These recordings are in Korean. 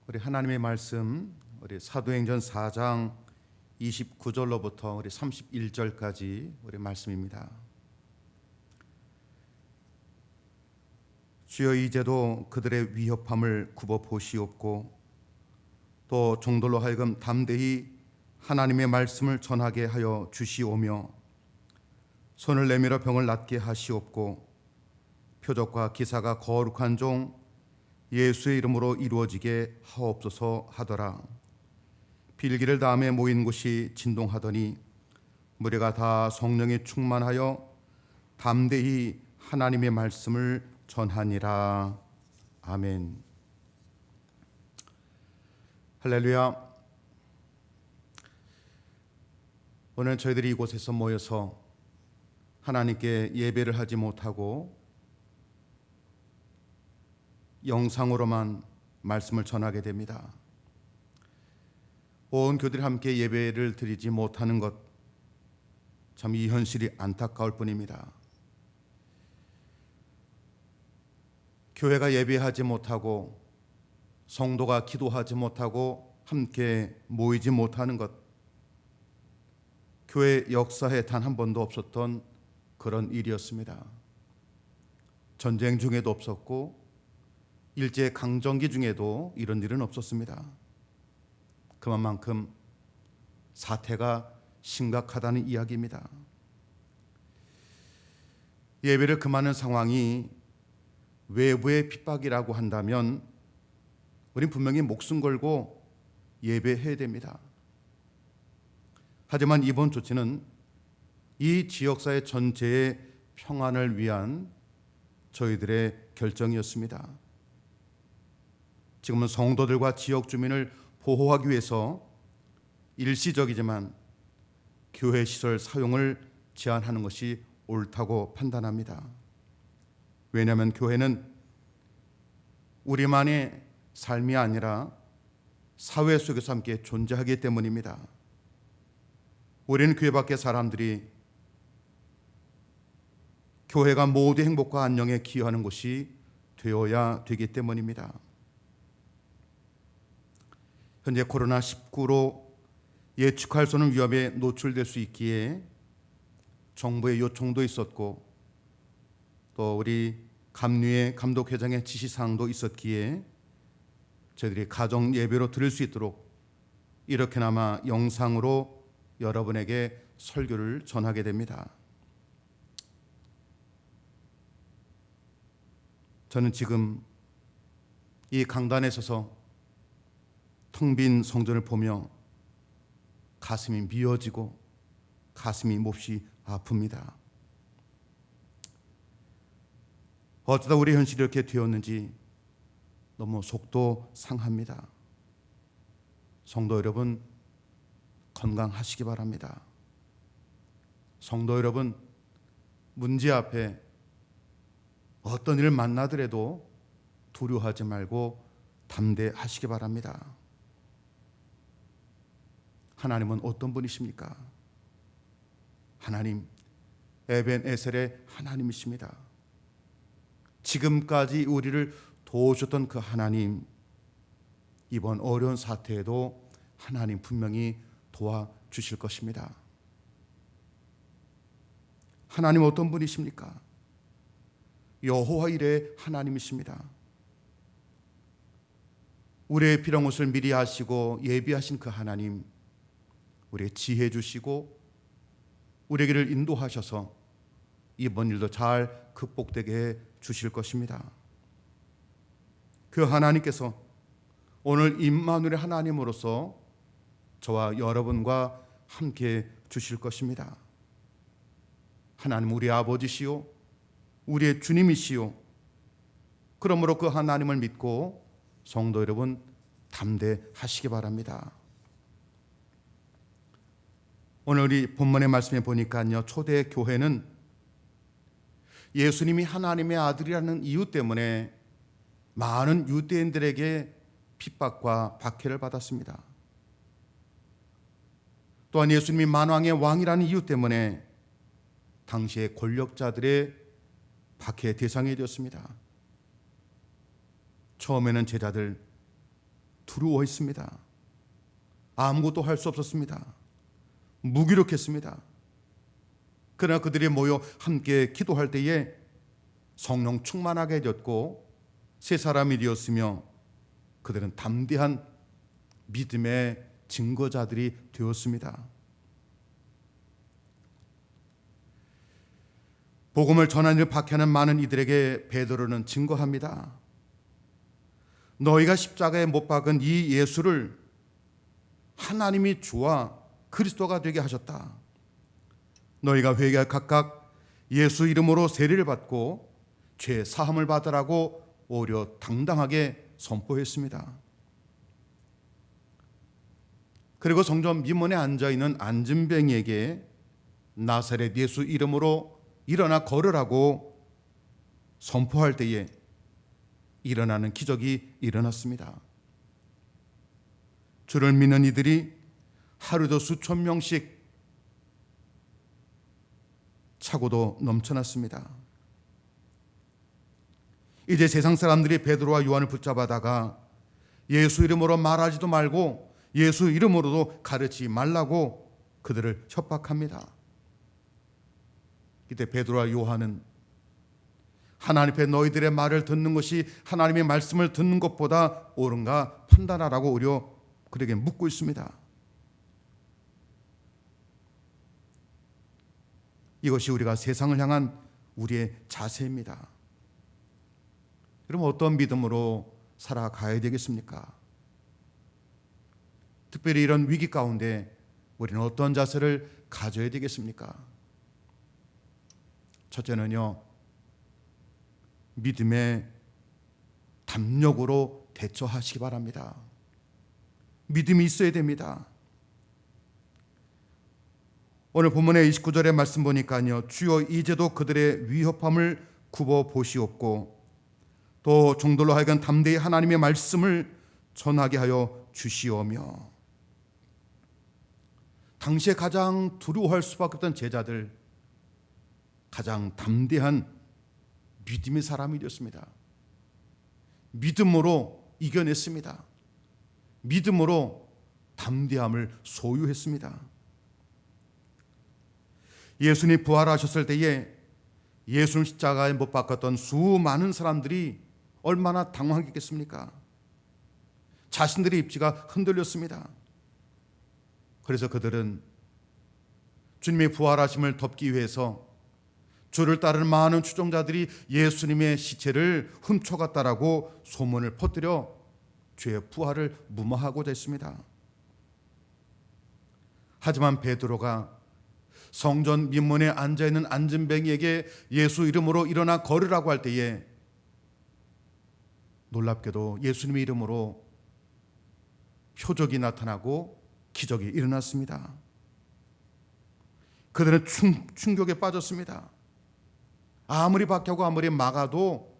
우리 하나님의 말씀, 우리 사도행전 4장 29절로부터 우리 31절까지 우리 말씀입니다. 주여, 이제도 그들의 위협함을 굽어 보시옵고 또 종들로 하여금 담대히 하나님의 말씀을 전하게 하여 주시오며 손을 내밀어 병을 낫게 하시옵고 표적과 기사가 거룩한 종 예수의 이름으로 이루어지게 하옵소서 하더라. 빌기를 다음에 모인 곳이 진동하더니 무리가 다 성령에 충만하여 담대히 하나님의 말씀을 전하니라. 아멘. 할렐루야. 오늘 저희들이 이곳에서 모여서 하나님께 예배를 하지 못하고 영상으로만 말씀을 전하게 됩니다. 온 교들이 함께 예배를 드리지 못하는 것, 참 이 현실이 안타까울 뿐입니다. 교회가 예배하지 못하고 성도가 기도하지 못하고 함께 모이지 못하는 것, 교회 역사에 단 한 번도 없었던 그런 일이었습니다. 전쟁 중에도 없었고 일제 강점기 중에도 이런 일은 없었습니다. 그만큼 사태가 심각하다는 이야기입니다. 예배를 금하는 상황이 외부의 핍박이라고 한다면 우린 분명히 목숨 걸고 예배해야 됩니다. 하지만 이번 조치는 이 지역사회 전체의 평안을 위한 저희들의 결정이었습니다. 지금은 성도들과 지역 주민을 보호하기 위해서 일시적이지만 교회 시설 사용을 제한하는 것이 옳다고 판단합니다. 왜냐하면 교회는 우리만의 삶이 아니라 사회 속에서 함께 존재하기 때문입니다. 우리는 교회 밖의 사람들이 교회가 모두의 행복과 안녕에 기여하는 곳이 되어야 되기 때문입니다. 현재 코로나19로 예측할 수 없는 위험에 노출될 수 있기에 정부의 요청도 있었고 또 우리 감리회 감독회장의 지시사항도 있었기에 저희들이 가정 예배로 드릴 수 있도록 이렇게나마 영상으로 여러분에게 설교를 전하게 됩니다. 저는 지금 이 강단에 서서 텅 빈 성전을 보며 가슴이 미어지고 가슴이 몹시 아픕니다. 어쩌다 우리 현실이 이렇게 되었는지 너무 속도 상합니다. 성도 여러분, 건강하시기 바랍니다. 성도 여러분, 문제 앞에 어떤 일을 만나더라도 두려워하지 말고 담대하시기 바랍니다. 하나님은 어떤 분이십니까? 하나님, 에벤에셀의 하나님이십니다. 지금까지 우리를 도우셨던 그 하나님, 이번 어려운 사태에도 하나님 분명히 도와주실 것입니다. 하나님 어떤 분이십니까? 여호와 일의 하나님이십니다. 우리의 필요한 것을 미리 아시고 예비하신 그 하나님, 우리의 지혜 주시고 우리에게를 인도하셔서 이번 일도 잘 극복되게 해 주실 것입니다. 그 하나님께서 오늘 임마누엘의 하나님으로서 저와 여러분과 함께 주실 것입니다. 하나님 우리 아버지시요 우리의 주님이시요, 그러므로 그 하나님을 믿고 성도 여러분 담대하시기 바랍니다. 오늘 우리 본문의 말씀에 보니까요, 초대 교회는 예수님이 하나님의 아들이라는 이유 때문에 많은 유대인들에게 핍박과 박해를 받았습니다. 또한 예수님이 만왕의 왕이라는 이유 때문에 당시의 권력자들의 박해의 대상이 되었습니다. 처음에는 제자들, 두려워했습니다. 아무것도 할 수 없었습니다. 무기력했습니다. 그러나 그들이 모여 함께 기도할 때에 성령 충만하게 되었고 새 사람이 되었으며 그들은 담대한 믿음의 증거자들이 되었습니다. 복음을 전하는 일을 박해하는 많은 이들에게 베드로는 증거합니다. 너희가 십자가에 못 박은 이 예수를 하나님이 주와 그리스도가 되게 하셨다. 너희가 회개하여 각각 예수 이름으로 세례를 받고 죄 사함을 받으라고 오히려 당당하게 선포했습니다. 그리고 성전 미문에 앉아있는 안진뱅이에게 나사렛 예수 이름으로 일어나 걸으라고 선포할 때에 일어나는 기적이 일어났습니다. 주를 믿는 이들이 하루도 수천 명씩 차고도 넘쳐났습니다. 이제 세상 사람들이 베드로와 요한을 붙잡아다가 예수 이름으로 말하지도 말고 예수 이름으로도 가르치지 말라고 그들을 협박합니다. 이때 베드로와 요한은 하나님 앞에 너희들의 말을 듣는 것이 하나님의 말씀을 듣는 것보다 옳은가 판단하라고 오히려 그에게 묻고 있습니다. 이것이 우리가 세상을 향한 우리의 자세입니다. 그럼 어떤 믿음으로 살아가야 되겠습니까? 특별히 이런 위기 가운데 우리는 어떤 자세를 가져야 되겠습니까? 첫째는요, 믿음의 담력으로 대처하시기 바랍니다. 믿음이 있어야 됩니다. 오늘 본문의 29절의 말씀 보니까요, 주여 이제도 그들의 위협함을 굽어 보시옵고 또 종들로 하여금 담대히 하나님의 말씀을 전하게 하여 주시오며. 당시에 가장 두려워할 수밖에 없던 제자들, 가장 담대한 믿음의 사람이 되었습니다. 믿음으로 이겨냈습니다. 믿음으로 담대함을 소유했습니다. 예수님이 부활하셨을 때에 예수님 십자가에 못 박았던 수많은 사람들이 얼마나 당황했겠습니까? 자신들의 입지가 흔들렸습니다. 그래서 그들은 주님의 부활하심을 덮기 위해서 주를 따르는 많은 추종자들이 예수님의 시체를 훔쳐갔다라고 소문을 퍼뜨려 주의 부활을 무마하고자 했습니다. 하지만 베드로가 성전 민문에 앉아있는 안진뱅이에게 예수 이름으로 일어나 걸으라고 할 때에 놀랍게도 예수님의 이름으로 표적이 나타나고 기적이 일어났습니다. 그들은 충격에 빠졌습니다. 아무리 박하고 아무리 막아도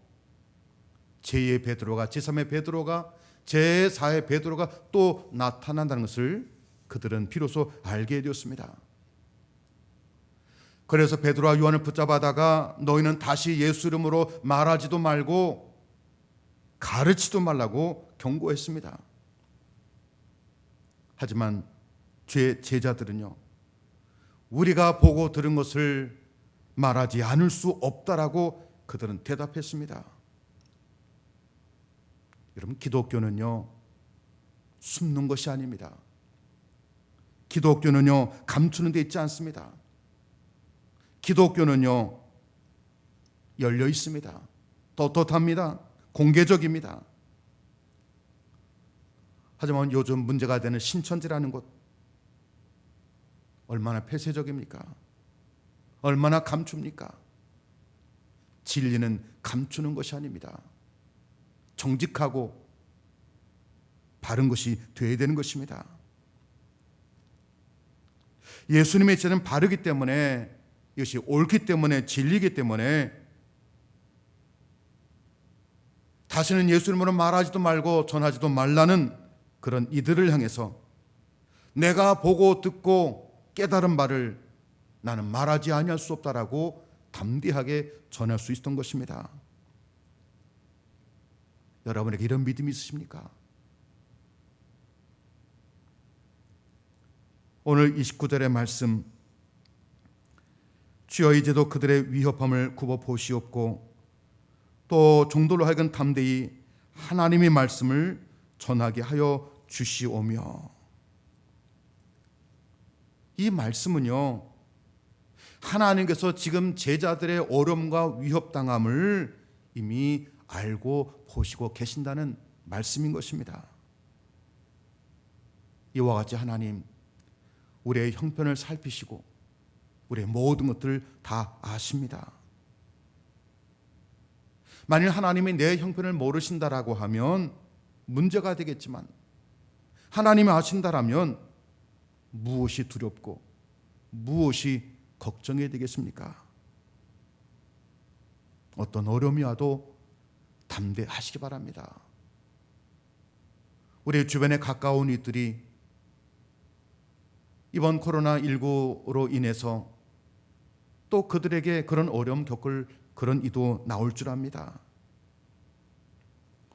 제2의 베드로가, 제3의 베드로가, 제4의 베드로가 또 나타난다는 것을 그들은 비로소 알게 되었습니다. 그래서 베드로와 요한을 붙잡아다가 너희는 다시 예수 이름으로 말하지도 말고 가르치도 말라고 경고했습니다. 하지만 제 제자들은요, 우리가 보고 들은 것을 말하지 않을 수 없다라고 그들은 대답했습니다. 여러분, 기독교는요, 숨는 것이 아닙니다. 기독교는요, 감추는 데 있지 않습니다. 기독교는요, 열려 있습니다. 떳떳합니다. 공개적입니다. 하지만 요즘 문제가 되는 신천지라는 것, 얼마나 폐쇄적입니까? 얼마나 감춥니까? 진리는 감추는 것이 아닙니다. 정직하고 바른 것이 되어야 되는 것입니다. 예수님의 제자는 바르기 때문에, 이것이 옳기 때문에, 진리이기 때문에 다시는 예수 이름으로 말하지도 말고 전하지도 말라는 그런 이들을 향해서 내가 보고 듣고 깨달은 바를 나는 말하지 아니할 수 없다라고 담대하게 전할 수 있었던 것입니다. 여러분에게 이런 믿음이 있으십니까? 오늘 29절의 말씀, 주여 이제도 그들의 위협함을 굽어 보시옵고 또 종들로 하여금 담대히 하나님의 말씀을 전하게 하여 주시오며. 이 말씀은요, 하나님께서 지금 제자들의 어려움과 위협당함을 이미 알고 보시고 계신다는 말씀인 것입니다. 이와 같이 하나님, 우리의 형편을 살피시고 우리의 모든 것들을 다 아십니다. 만일 하나님이 내 형편을 모르신다라고 하면 문제가 되겠지만, 하나님이 아신다라면 무엇이 두렵고 무엇이 걱정이 되겠습니까? 어떤 어려움이 와도 담대하시기 바랍니다. 우리 주변에 가까운 이들이 이번 코로나19로 인해서 또 그들에게 그런 어려움 겪을 그런 이도 나올 줄 압니다.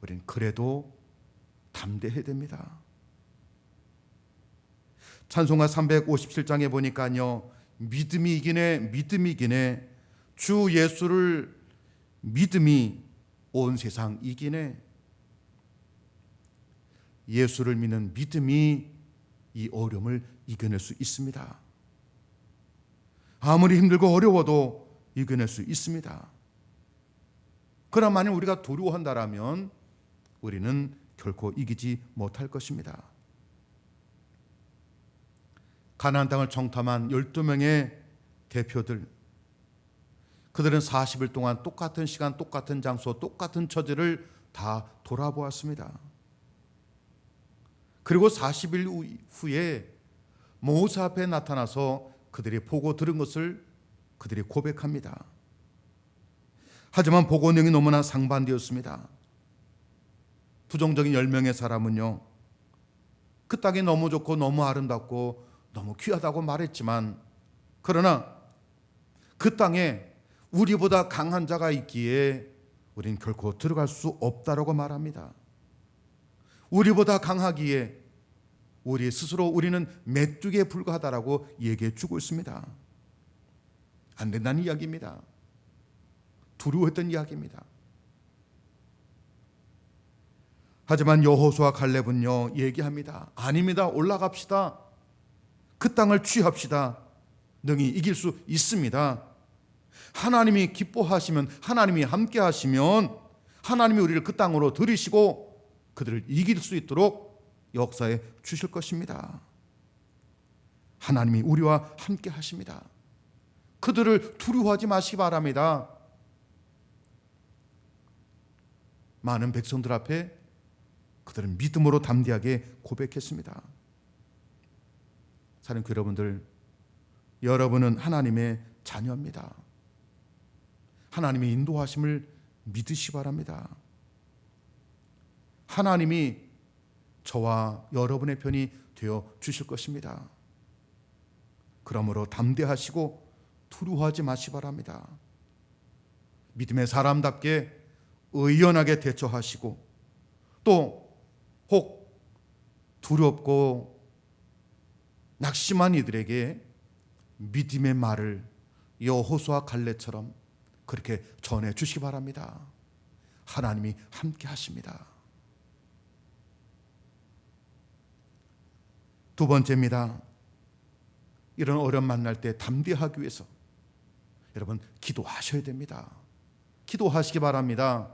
우리는 그래도 담대해야 됩니다. 찬송가 357장에 보니까요, 믿음이 이기네, 주 예수를 믿음이 온 세상 이기네. 예수를 믿는 믿음이 이 어려움을 이겨낼 수 있습니다. 아무리 힘들고 어려워도 이겨낼 수 있습니다. 그러나 만약 우리가 두려워한다면 우리는 결코 이기지 못할 것입니다. 가나안 땅을 정탐한 12명의 대표들, 그들은 40일 동안 똑같은 시간, 똑같은 장소, 똑같은 처지를 다 돌아보았습니다. 그리고 40일 후에 모세 앞에 나타나서 그들이 보고 들은 것을 그들이 고백합니다. 하지만 보고 내용이 너무나 상반되었습니다. 부정적인 10명의 사람은요, 그 땅이 너무 좋고 너무 아름답고 너무 귀하다고 말했지만, 그러나 그 땅에 우리보다 강한 자가 있기에 우린 결코 들어갈 수 없다라고 말합니다. 우리보다 강하기에 우리 스스로 우리는 메뚜기에 불과하다라고 얘기해 주고 있습니다. 안 된다는 이야기입니다. 두려워했던 이야기입니다. 하지만 여호수아 갈렙은요, 얘기합니다. 아닙니다. 올라갑시다. 그 땅을 취합시다. 능히 이길 수 있습니다. 하나님이 기뻐하시면, 하나님이 함께 하시면 하나님이 우리를 그 땅으로 들이시고 그들을 이길 수 있도록 역사해 주실 것입니다. 하나님이 우리와 함께 하십니다. 그들을 두려워하지 마시기 바랍니다. 많은 백성들 앞에 그들은 믿음으로 담대하게 고백했습니다. 사랑하는 여러분들, 여러분은 하나님의 자녀입니다. 하나님의 인도하심을 믿으시기 바랍니다. 하나님이 저와 여러분의 편이 되어 주실 것입니다. 그러므로 담대하시고 두려워하지 마시기 바랍니다. 믿음의 사람답게 의연하게 대처하시고, 또 혹 두렵고 낙심한 이들에게 믿음의 말을 여호수아 갈렙처럼 그렇게 전해 주시기 바랍니다. 하나님이 함께 하십니다. 두 번째입니다. 이런 어려움 만날 때 담대하기 위해서 여러분 기도하셔야 됩니다. 기도하시기 바랍니다.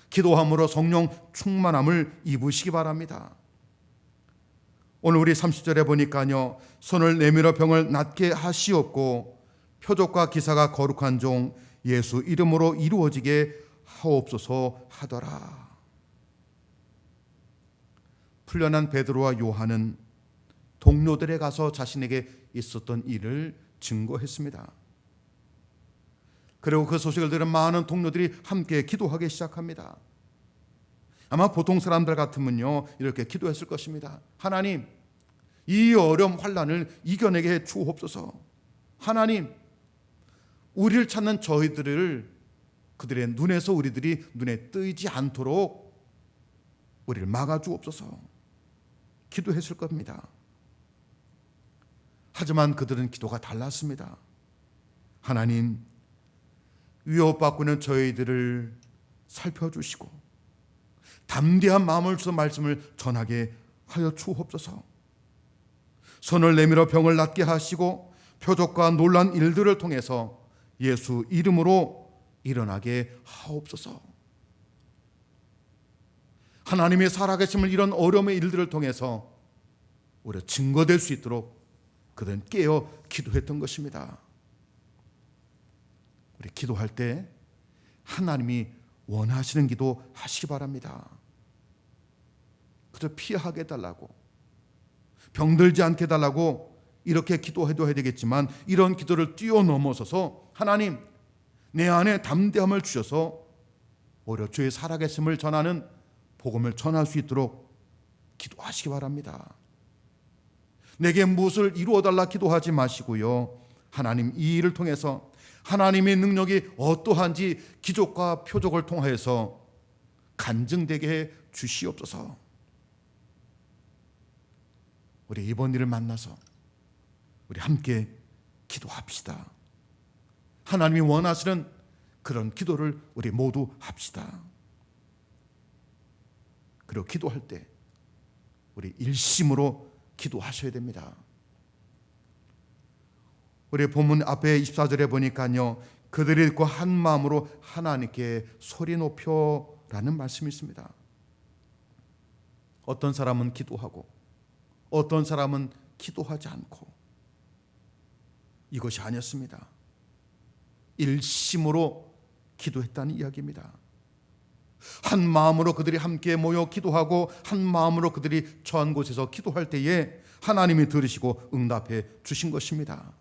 기도함으로 성령 충만함을 입으시기 바랍니다. 오늘 우리 30절에 보니까요, 손을 내밀어 병을 낫게 하시옵고 표적과 기사가 거룩한 종 예수 이름으로 이루어지게 하옵소서 하더라. 풀려난 베드로와 요한은 동료들에 가서 자신에게 있었던 일을 증거했습니다. 그리고 그 소식을 들은 많은 동료들이 함께 기도하기 시작합니다. 아마 보통 사람들 같으면요, 이렇게 기도했을 것입니다. 하나님, 이 어려움 환난을 이겨내게 해 주옵소서. 하나님, 우리를 찾는 저희들을 그들의 눈에서 우리들이 눈에 뜨이지 않도록 우리를 막아 주옵소서. 기도했을 겁니다. 하지만 그들은 기도가 달랐습니다. 하나님, 위협받고 있는 저희들을 살펴주시고 담대한 마음을 주서 말씀을 전하게 하여 주옵소서. 손을 내밀어 병을 낫게 하시고 표적과 놀란 일들을 통해서 예수 이름으로 일어나게 하옵소서. 하나님의 살아계심을 이런 어려움의 일들을 통해서 우리가 증거될 수 있도록 그들은 깨어 기도했던 것입니다. 우리 기도할 때 하나님이 원하시는 기도 하시기 바랍니다. 그저 피하게 해달라고, 병들지 않게 해달라고 이렇게 기도해도 해야 되겠지만, 이런 기도를 뛰어넘어서서 하나님, 내 안에 담대함을 주셔서 오히려 주의 살아계심을 전하는 복음을 전할 수 있도록 기도하시기 바랍니다. 내게 무엇을 이루어달라 기도하지 마시고요, 하나님, 이 일을 통해서 하나님의 능력이 어떠한지 기적과 표적을 통하여서 간증되게 해 주시옵소서. 우리 이번 일을 만나서 우리 함께 기도합시다. 하나님이 원하시는 그런 기도를 우리 모두 합시다. 그리고 기도할 때 우리 일심으로 기도하셔야 됩니다. 우리 본문 앞에 24절에 보니까요, 그들이 듣고 한 마음으로 하나님께 소리 높여라는 말씀이 있습니다. 어떤 사람은 기도하고 어떤 사람은 기도하지 않고, 이것이 아니었습니다. 일심으로 기도했다는 이야기입니다. 한 마음으로 그들이 함께 모여 기도하고 한 마음으로 그들이 처한 곳에서 기도할 때에 하나님이 들으시고 응답해 주신 것입니다.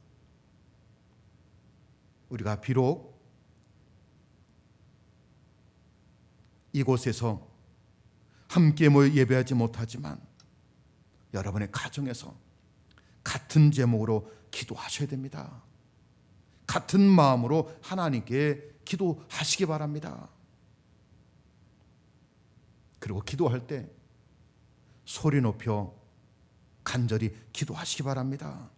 우리가 비록 이곳에서 함께 모여 예배하지 못하지만 여러분의 가정에서 같은 제목으로 기도하셔야 됩니다. 같은 마음으로 하나님께 기도하시기 바랍니다. 그리고 기도할 때 소리 높여 간절히 기도하시기 바랍니다.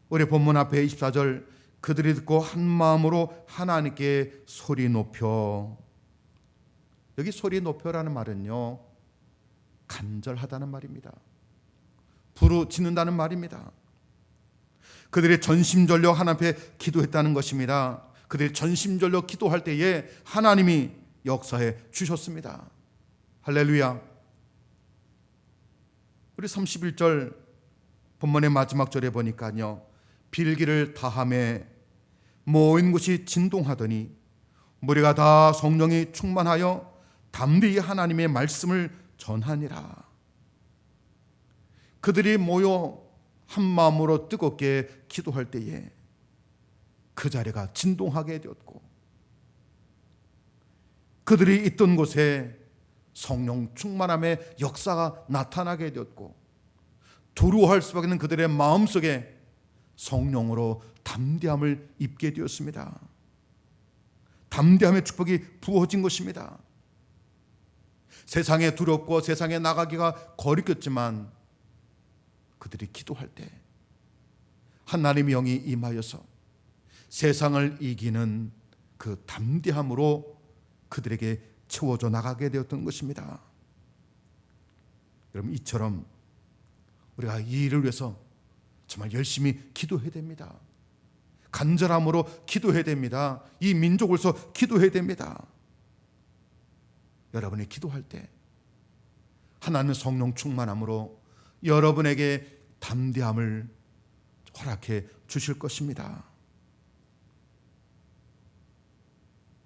우리 본문 앞에 24절, 그들이 듣고 한 마음으로 하나님께 소리 높여. 여기 소리 높여라는 말은요, 간절하다는 말입니다. 부르짖는다는 말입니다. 그들이 전심전력 하나님 앞에 기도했다는 것입니다. 그들이 전심전력 기도할 때에 하나님이 역사해 주셨습니다. 할렐루야. 우리 31절 본문의 마지막 절에 보니까요, 빌기를 다함에 모인 곳이 진동하더니 무리가 다 성령이 충만하여 담대히 하나님의 말씀을 전하니라. 그들이 모여 한 마음으로 뜨겁게 기도할 때에 그 자리가 진동하게 되었고, 그들이 있던 곳에 성령 충만함의 역사가 나타나게 되었고, 두려워할 수밖에 없는 그들의 마음속에 성령으로 담대함을 입게 되었습니다. 담대함의 축복이 부어진 것입니다. 세상에 두렵고 세상에 나가기가 거리꼈지만 그들이 기도할 때 하나님의 영이 임하여서 세상을 이기는 그 담대함으로 그들에게 채워져 나가게 되었던 것입니다. 여러분, 이처럼 우리가 이 일을 위해서 정말 열심히 기도해야 됩니다. 간절함으로 기도해야 됩니다. 이 민족을 위해서 기도해야 됩니다. 여러분이 기도할 때 하나님의 성령 충만함으로 여러분에게 담대함을 허락해 주실 것입니다.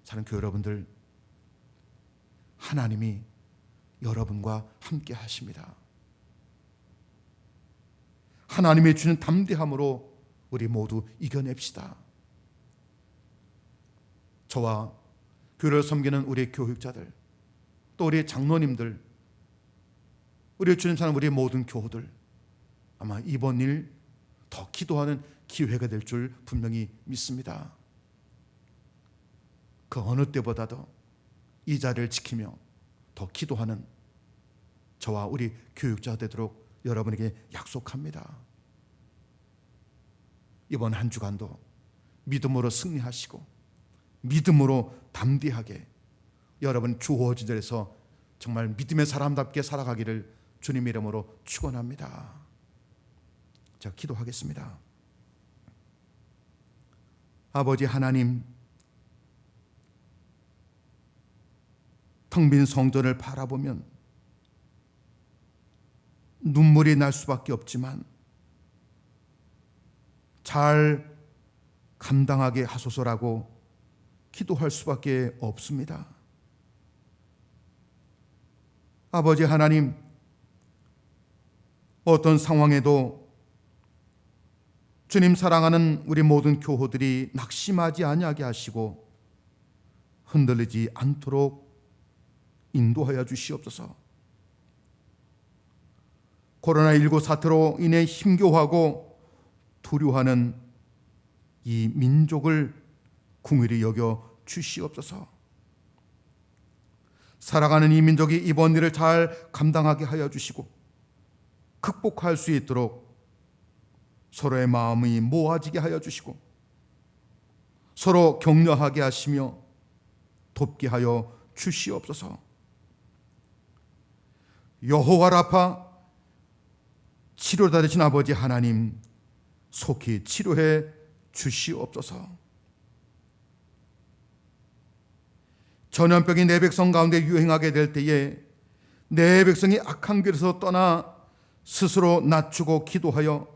사랑하는 교회 여러분들, 하나님이 여러분과 함께 하십니다. 하나님이 주는 담대함으로 우리 모두 이겨냅시다. 저와 교회를 섬기는 우리 교육자들, 또 우리 장로님들, 우리 주님 사랑 우리 모든 교우들, 아마 이번 일 더 기도하는 기회가 될 줄 분명히 믿습니다. 그 어느 때보다도 이 자리를 지키며 더 기도하는 저와 우리 교육자 되도록 여러분에게 약속합니다. 이번 한 주간도 믿음으로 승리하시고 믿음으로 담대하게 여러분 주어지들에서 정말 믿음의 사람답게 살아가기를 주님 이름으로 축원합니다. 자, 기도하겠습니다. 아버지 하나님, 텅 빈 성전을 바라보면 눈물이 날 수밖에 없지만 잘 감당하게 하소서라고 기도할 수밖에 없습니다. 아버지 하나님, 어떤 상황에도 주님 사랑하는 우리 모든 교호들이 낙심하지 아니하게 하시고 흔들리지 않도록 인도하여 주시옵소서. 코로나19 사태로 인해 힘겨워하고 두려워하는 이 민족을 긍휼히 여겨 주시옵소서. 살아가는 이 민족이 이번 일을 잘 감당하게 하여 주시고 극복할 수 있도록 서로의 마음이 모아지게 하여 주시고 서로 격려하게 하시며 돕게 하여 주시옵소서. 여호와 라파, 치료자 되신 아버지 하나님, 속히 치료해 주시옵소서. 전염병이 내 백성 가운데 유행하게 될 때에 내 백성이 악한 길에서 떠나 스스로 낮추고 기도하여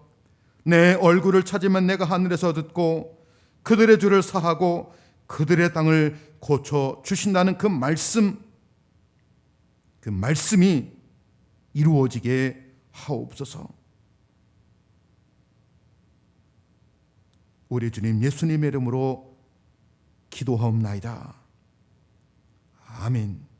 내 얼굴을 찾으면 내가 하늘에서 듣고 그들의 죄를 사하고 그들의 땅을 고쳐 주신다는 그 말씀이 이루어지게 하옵소서. 우리 주님 예수님의 이름으로 기도하옵나이다. 아멘.